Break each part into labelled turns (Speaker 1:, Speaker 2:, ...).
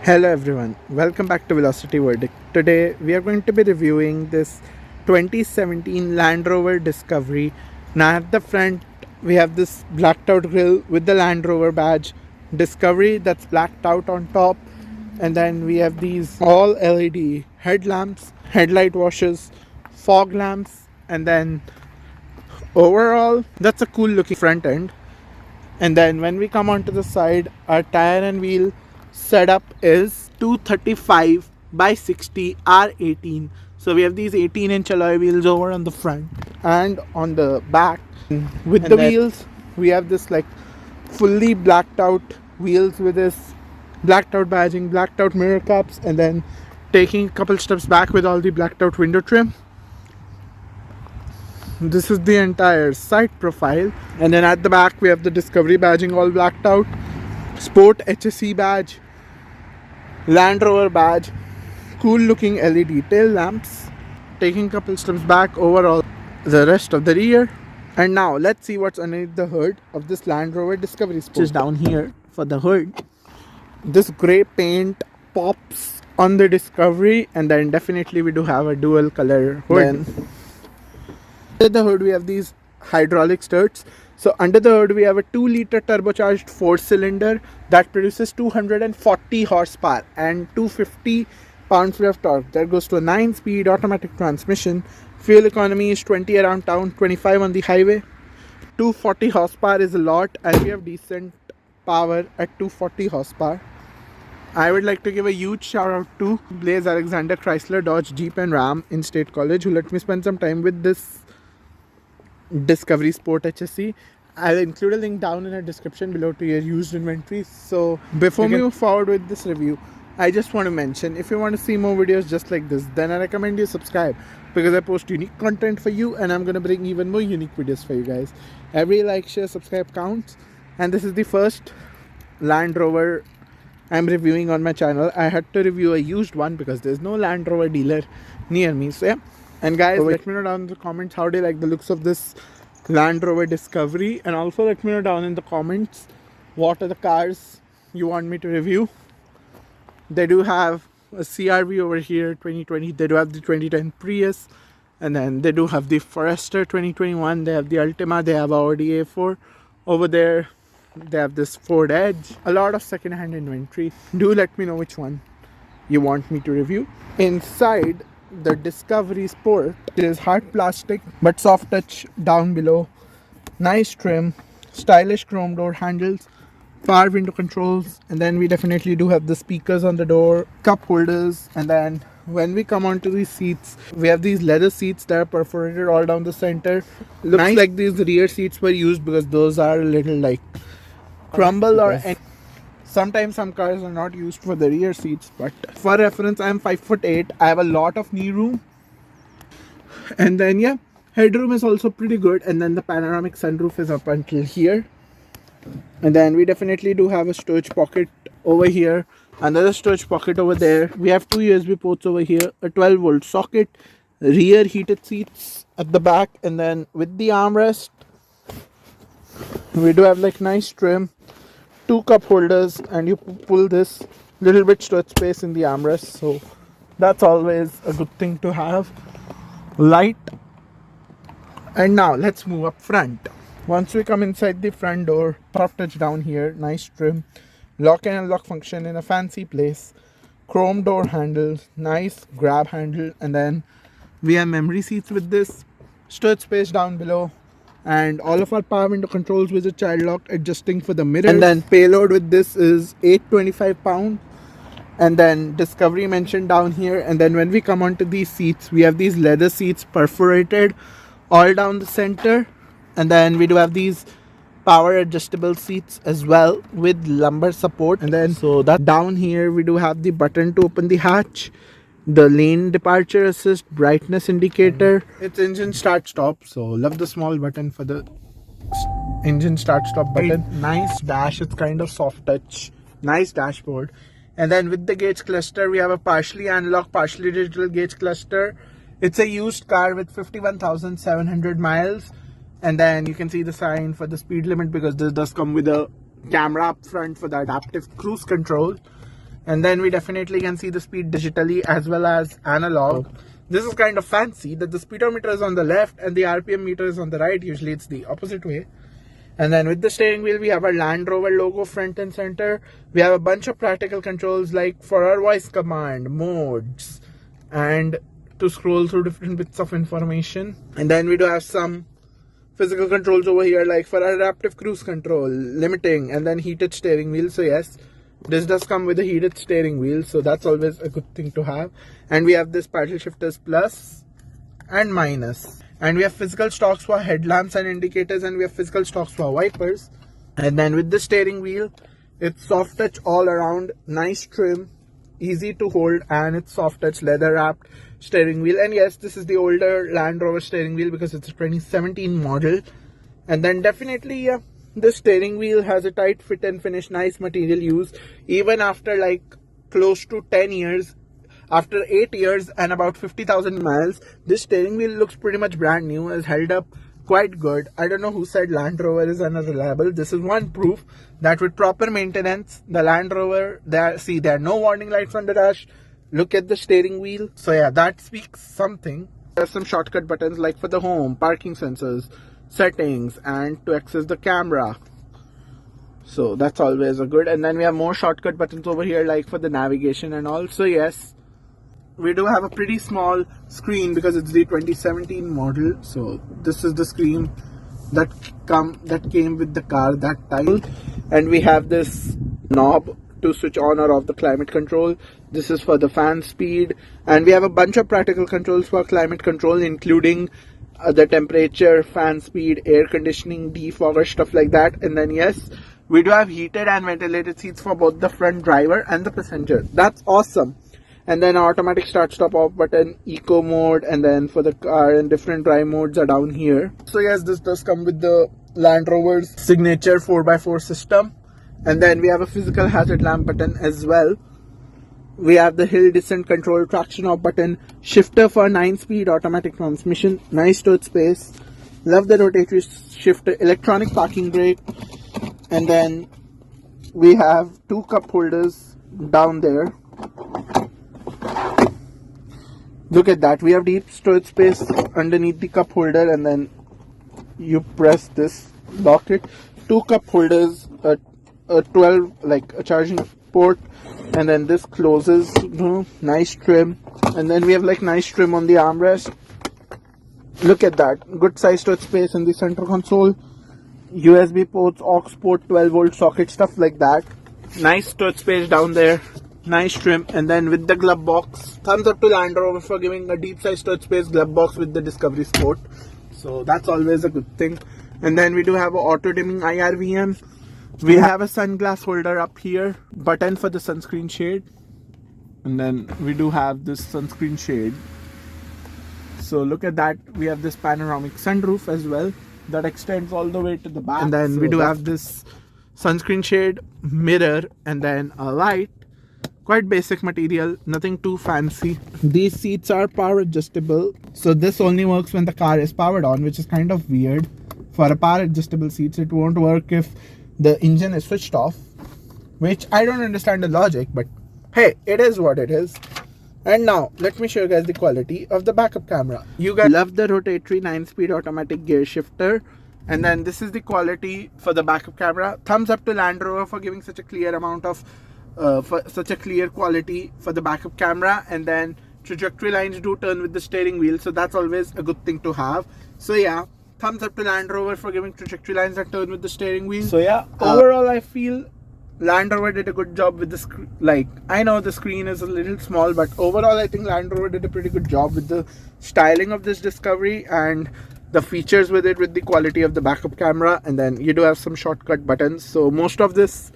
Speaker 1: Hello everyone, welcome back to Velocity Verdict. Today we are going to be reviewing this 2017 Land Rover Discovery. Now at the front we have this blacked out grille with the Land Rover badge Discovery that's blacked out on top, and then we have these all LED headlamps, headlight washers, fog lamps, and then overall that's a cool looking front end. And then when we come onto the side, our tire and wheel setup is 235 by 60 R18. So we have these 18-inch alloy wheels over on the front and on the back. With the wheels, we have this like fully blacked out wheels with this blacked out badging, blacked out mirror caps, and then taking a couple steps back with all the blacked out window trim. This is the entire side profile, and then at the back we have the Discovery badging all blacked out, Sport HSE badge, Land Rover badge, cool looking LED tail lamps. Taking a couple steps back, overall the rest of the rear. And now let's see what's underneath the hood of this Land Rover Discovery Sport. Just down here for the hood, this grey paint pops on the Discovery, and then definitely we do have a dual color hood. Then under the hood we have these hydraulic struts. So under the hood we have a 2-liter turbocharged 4-cylinder that produces 240 horsepower and 250 pound-feet of torque. That goes to a 9-speed automatic transmission. Fuel economy is 20 around town, 25 on the highway. 240 horsepower is a lot, and we have decent power at 240 horsepower. I would like to give a huge shout out to Blaze Alexander Chrysler Dodge Jeep and Ram in State College, who let me spend some time with this Discovery Sport HSE. I'll include a link down in the description below to your used inventory. So before we move forward with this review, I just want to mention, if you want to see more videos just like this, then I recommend you subscribe, because I post unique content for you and I'm going to bring even more unique videos for you guys. Every like, share, subscribe counts. And this is the first Land Rover I'm reviewing on my channel. I had to review a used one because there's no Land Rover dealer near me. So yeah. And guys, let me know down in the comments how do you like the looks of this Land Rover Discovery, and also let me know down in the comments what are the cars you want me to review. They do have a CRV over here 2020, they do have the 2010 Prius, and then they do have the Forester 2021, they have the Ultima, they have Audi A4 over there, they have this Ford Edge. A lot of second-hand inventory. Do let me know which one you want me to review. Inside the Discovery Sport, it is hard plastic but soft touch down below, nice trim, stylish chrome door handles, power window controls, and then we definitely do have the speakers on the door, cup holders. And then when we come onto these seats, we have these leather seats that are perforated all down the center. Looks nice. Like these rear seats were used because those are a little like crumble or sometimes some cars are not used for the rear seats, but for reference, I'm 5'8". I have a lot of knee room. And then yeah, headroom is also pretty good. And then the panoramic sunroof is up until here. And then we definitely do have a storage pocket over here, another storage pocket over there. We have 2 USB ports over here, a 12-volt socket, rear heated seats at the back, and then with the armrest, we do have like nice trim, 2 cup holders, and you pull this little bit storage space in the armrest, so that's always a good thing to have. Light. And now let's move up front. Once we come inside the front door, soft touch down here, nice trim, lock and unlock function in a fancy place, chrome door handles, nice grab handle, and then we have memory seats with this, storage space down below, and all of our power window controls with a child lock adjusting for the mirrors. And then payload with this is 825 pound. And then Discovery mentioned down here. And then when we come onto these seats, we have these leather seats perforated all down the center. And then we do have these power adjustable seats as well with lumbar support. And then so that down here we do have the button to open the hatch, the lane departure assist, brightness indicator. It's engine start stop, so love the small button for the engine start stop button. Nice dash, it's kind of soft touch, nice dashboard. And then with the gauge cluster, we have a partially analog, partially digital gauge cluster. It's a used car with 51,700 miles. And then you can see the sign for the speed limit, because this does come with a camera up front for the adaptive cruise control. And then we definitely can see the speed digitally as well as analog. This is kind of fancy that the speedometer is on the left and the RPM meter is on the right. Usually it's the opposite way. And then with the steering wheel, we have our Land Rover logo front and center. We have a bunch of practical controls like for our voice command, modes, and to scroll through different bits of information. And then we do have some physical controls over here like for our adaptive cruise control, limiting, and then heated steering wheel. So yes, this does come with a heated steering wheel, so that's always a good thing to have. And we have this paddle shifters plus and minus. And we have physical stocks for headlamps and indicators, and we have physical stocks for wipers. And then with the steering wheel, it's soft touch all around, nice trim, easy to hold, and it's soft touch leather wrapped steering wheel. And yes, this is the older Land Rover steering wheel because it's a 2017 model. And then definitely, yeah, the steering wheel has a tight fit and finish, nice material use. Even after like close to 10 years, after 8 years and about 50,000 miles, this steering wheel looks pretty much brand new, has held up quite good. I don't know who said Land Rover is unreliable. This is one proof that with proper maintenance, the Land Rover, there are no warning lights on the dash. Look at the steering wheel. So yeah, that speaks something. There's some shortcut buttons like for the home, parking sensors, settings, and to access the camera. So that's always a good. And then we have more shortcut buttons over here like for the navigation and all. So yes, we do have a pretty small screen because it's the 2017 model. So this is the screen that came with the car that time. And we have this knob to switch on or off the climate control. This is for the fan speed. And we have a bunch of practical controls for climate control, including the temperature, fan speed, air conditioning, defogger, stuff like that. And then yes, we do have heated and ventilated seats for both the front driver and the passenger. That's awesome. And then automatic start stop off button, eco mode, and then for the car and different drive modes are down here. So yes, this does come with the Land Rover's signature 4x4 system. And then we have a physical hazard lamp button as well. We have the hill descent control, traction off button, shifter for 9-speed automatic transmission, nice storage space. Love the rotatory shifter, electronic parking brake. And then we have 2 cup holders down there. Look at that, we have deep storage space underneath the cup holder, and then you press this, lock it. 2 cup holders, a 12 like a charging port, and then this closes. Nice trim. And then we have like nice trim on the armrest. Look at that, good size storage space in the center console. USB ports, aux port, 12 volt socket, stuff like that. Nice storage space down there. Nice trim. And then with the glove box, thumbs up to Land Rover for giving a deep size storage space glove box with the Discovery Sport. So that's always a good thing. And then we do have a auto dimming IRVM. We have a sunglass holder up here, button for the sunscreen shade. And then we do have this sunscreen shade. So look at that, we have this panoramic sunroof as well that extends all the way to the back. And then we do have this sunscreen shade, mirror, and then a light. Quite basic material, nothing too fancy. These seats are power adjustable, so this only works when the car is powered on, which is kind of weird. For a power adjustable seats, it won't work if the engine is switched off, which I don't understand the logic, but hey, it is what it is. And now let me show you guys the quality of the backup camera. You guys love the rotatory 9-speed automatic gear shifter. And then this is the quality for the backup camera. Thumbs up to Land Rover for giving such a clear amount of for such a clear quality for the backup camera. And then trajectory lines do turn with the steering wheel, so that's always a good thing to have. So yeah, thumbs up to Land Rover for giving trajectory lines that turn with the steering wheel. So yeah, overall I feel Land Rover did a good job with the screen. Like, I know the screen is a little small, but overall I think Land Rover did a pretty good job with the styling of this Discovery and the features with it, with the quality of the backup camera. And then you do have some shortcut buttons, so most of this,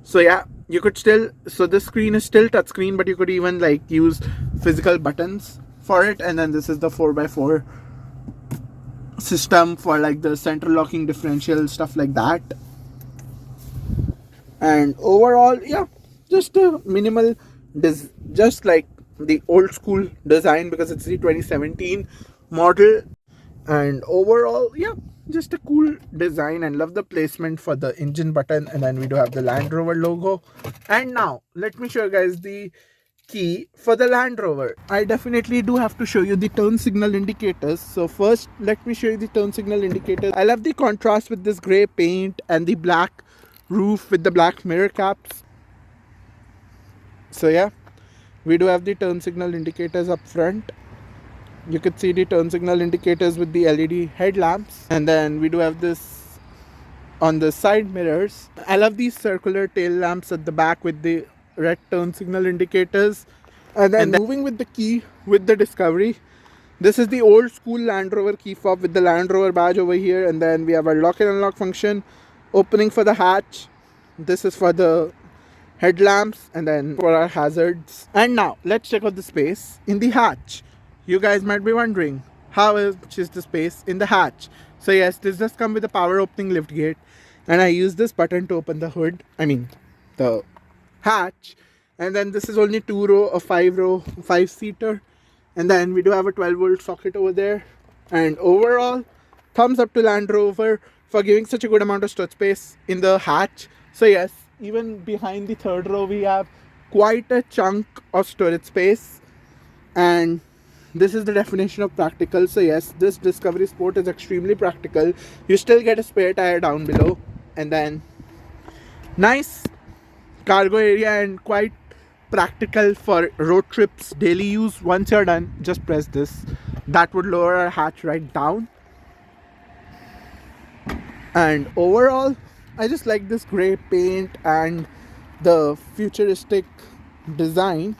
Speaker 1: so yeah, you could still, so this screen is still touch screen, but you could even like use physical buttons for it. And then this is the 4x4 system for like the central locking differential, stuff like that. And overall, yeah, just a minimal, just like the old school design because it's the 2017 model. And overall, yeah, just a cool design, and love the placement for the engine button. And then we do have the Land Rover logo. And now let me show you guys the key for the Land Rover. I definitely do have to show you the turn signal indicators. So first, let me show you the turn signal indicators. I love the contrast with this gray paint and the black roof with the black mirror caps. So yeah, we do have the turn signal indicators up front. You could see the turn signal indicators with the LED headlamps. And then we do have this on the side mirrors. I love these circular tail lamps at the back with the red turn signal indicators. And then moving with the key with the Discovery. This is the old school Land Rover key fob with the Land Rover badge over here. And then we have our lock and unlock function, opening for the hatch. This is for the headlamps, and then for our hazards. And now let's check out the space in the hatch. You guys might be wondering, how much is the space in the hatch? So yes, this does come with a power opening lift gate, and I use this button to open the hood, the hatch. And then this is only 2-row, a 5-row, 5-seater. And then we do have a 12-volt socket over there. And overall, thumbs up to Land Rover for giving such a good amount of storage space in the hatch. So yes, even behind the 3rd row, we have quite a chunk of storage space. And this is the definition of practical. So yes, this Discovery Sport is extremely practical. You still get a spare tire down below. And then nice cargo area, and quite practical for road trips, daily use. Once you're done, just press this. That would lower our hatch right down. And overall, I just like this grey paint and the futuristic design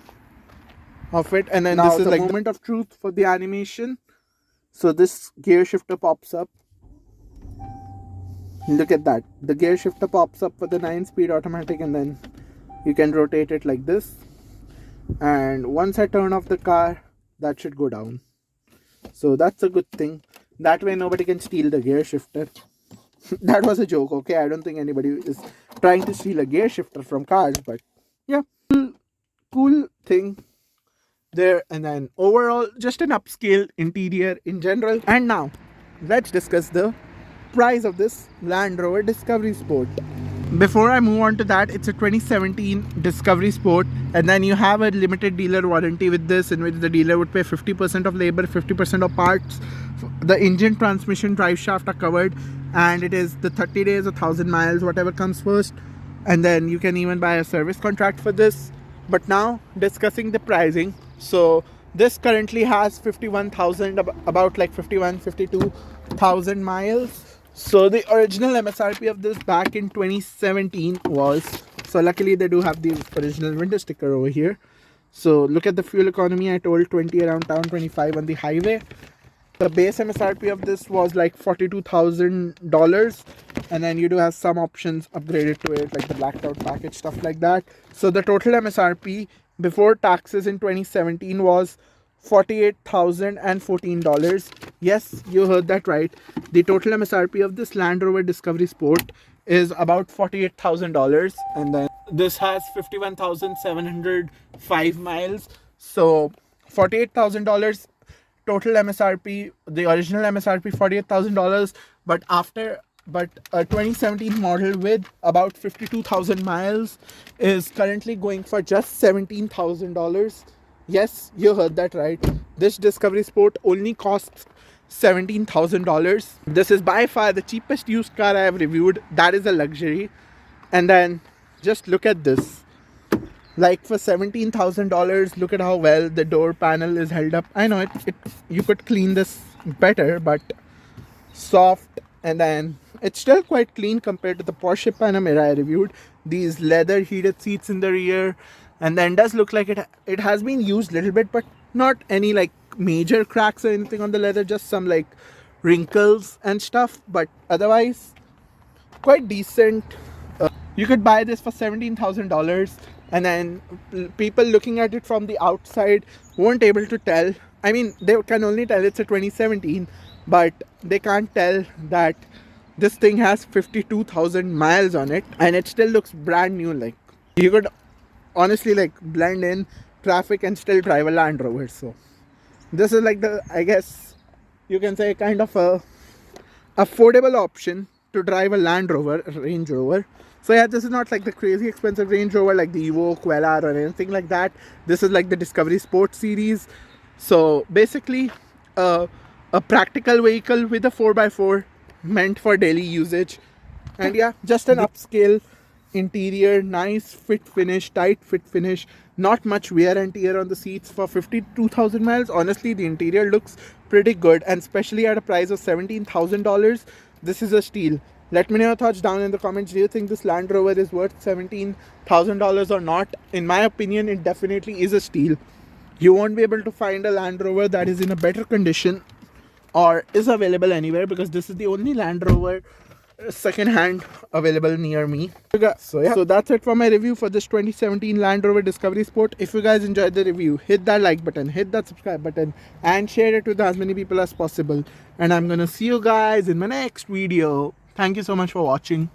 Speaker 1: of it. And then now this is like the moment of truth for the animation. So this gear shifter pops up. Look at that. The gear shifter pops up for the 9-speed automatic, and then you can rotate it like this. And once I turn off the car, that should go down. So that's a good thing. That way nobody can steal the gear shifter. That was a joke, okay? I don't think anybody is trying to steal a gear shifter from cars, but yeah, cool thing there. And then overall, just an upscale interior in general. And now let's discuss the price of this Land Rover Discovery Sport. Before I move on to that, it's a 2017 Discovery Sport, and then you have a limited dealer warranty with this, in which the dealer would pay 50% of labor, 50% of parts. The engine, transmission, drive shaft are covered, and it is the 30 days or 1,000 miles, whatever comes first. And then you can even buy a service contract for this. But now discussing the pricing. So this currently has 51,000, about like 52,000 miles. So the original MSRP of this back in 2017 was, so luckily they do have the original window sticker over here. So look at the fuel economy. I told 20 around town, 25 on the highway. The base MSRP of this was like $42,000, and then you do have some options upgraded to it, like the blacked out package, stuff like that. So the total MSRP before taxes in 2017 was $48,014. Yes, you heard that right. The total MSRP of this Land Rover Discovery Sport is about $48,000, and then this has 51,705 miles. So $48,000 total MSRP. The original MSRP $48,000, but a 2017 model with about 52,000 miles is currently going for just $17,000. Yes, you heard that right. This Discovery Sport only costs $17,000. This is by far the cheapest used car I have reviewed. That is a luxury. And then just look at this. Like for $17,000, look at how well the door panel is held up. I know it you could clean this better, but soft, and then it's still quite clean compared to the Porsche Panamera I reviewed. These leather heated seats in the rear, and then does look like it has been used a little bit, but not any like major cracks or anything on the leather, just some like wrinkles and stuff, but otherwise quite decent. You could buy this for $17,000, and then people looking at it from the outside won't able to tell. I mean, they can only tell it's a 2017, but they can't tell that this thing has 52,000 miles on it, and it still looks brand new. Like, you could honestly like blend in traffic and still drive a Land Rover. So this is like the, I guess you can say, kind of a affordable option to drive a Land Rover, a Range Rover. So yeah, this is not like the crazy expensive Range Rover like the Evoque, Velar or anything like that. This is like the Discovery Sport series. So basically, a practical vehicle with a 4x4 meant for daily usage. And yeah, just an upscale interior, nice fit finish, tight fit finish, not much wear and tear on the seats. For 52,000 miles, honestly the interior looks pretty good, and especially at a price of $17,000, this is a steal. Let me know your thoughts down in the comments. Do you think this Land Rover is worth $17,000 or not? In my opinion, it definitely is a steal. You won't be able to find a Land Rover that is in a better condition or is available anywhere, because this is the only Land Rover second hand available near me. So yeah, so that's it for my review for this 2017 Land Rover Discovery Sport. If you guys enjoyed the review, hit that like button, hit that subscribe button, and share it with as many people as possible. And I'm gonna see you guys in my next video. Thank you so much for watching.